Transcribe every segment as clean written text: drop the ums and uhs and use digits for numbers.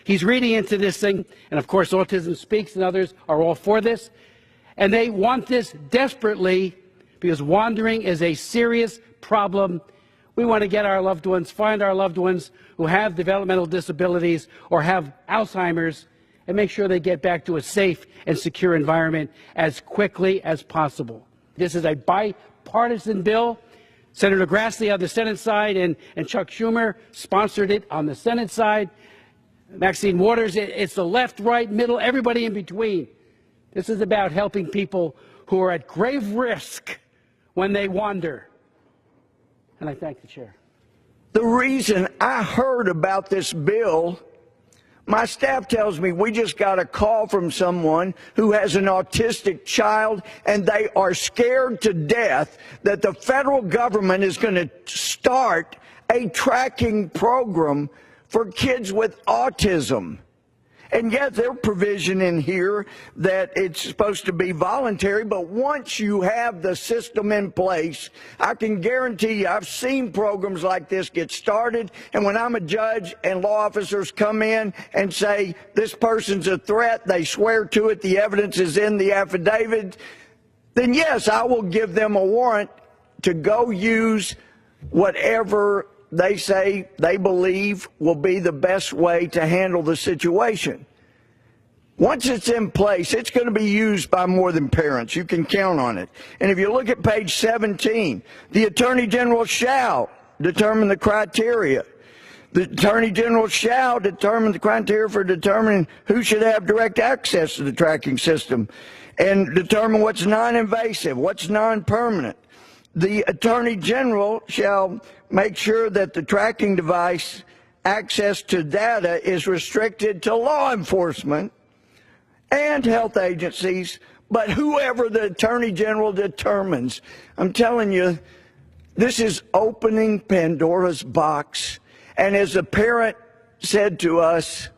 He's reading into this thing, and of course Autism Speaks and others are all for this, and they want this desperately because wandering is a serious problem. We want to get our loved ones, find our loved ones who have developmental disabilities or have Alzheimer's, and make sure they get back to a safe and secure environment as quickly as possible. This is a bipartisan bill. Senator Grassley on the Senate side and Chuck Schumer sponsored it on the Senate side. Maxine Waters, it's the left, right, middle, everybody in between. This is about helping people who are at grave risk when they wander. And I thank the chair. The reason I heard about this bill, my staff tells me we just got a call from someone who has an autistic child, and they are scared to death that the federal government is going to start a tracking program for kids with autism. And yet there's provision in here that it's supposed to be voluntary, but once you have the system in place, I can guarantee you, I've seen programs like this get started, and when I'm a judge and law officers come in and say, this person's a threat, they swear to it, the evidence is in the affidavit, then yes, I will give them a warrant to go use whatever they say they believe will be the best way to handle the situation. Once it's in place, it's going to be used by more than parents. You can count on it. And if you look at page 17, the Attorney General shall determine the criteria. The Attorney General shall determine the criteria for determining who should have direct access to the tracking system and determine what's non-invasive, what's non-permanent. The Attorney General shall make sure that the tracking device access to data is restricted to law enforcement and health agencies, but whoever the Attorney General determines. I'm telling you, this is opening Pandora's box. And as a parent said to us,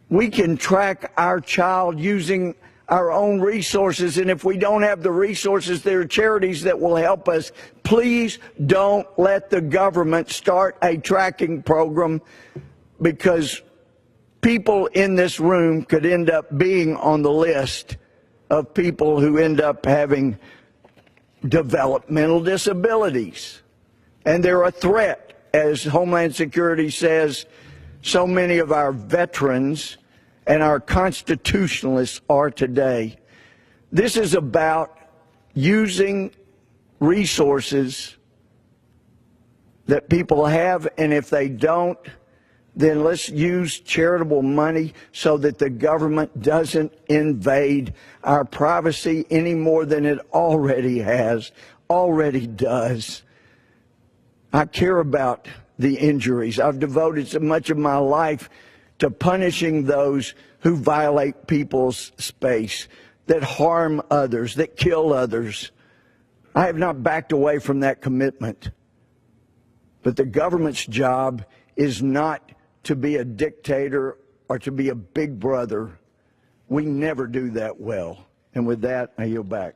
we can track our child using our own resources, and if we don't have the resources, there are charities that will help us. Please don't let the government start a tracking program, because people in this room could end up being on the list of people who end up having developmental disabilities. And they're a threat, as Homeland Security says, so many of our veterans and our constitutionalists are today. This is about using resources that people have, and if they don't, then let's use charitable money so that the government doesn't invade our privacy any more than it already does. I care about the injuries. I've devoted so much of my life to punishing those who violate people's space, that harm others, that kill others. I have not backed away from that commitment. But the government's job is not to be a dictator or to be a big brother. We never do that well. And with that, I yield back.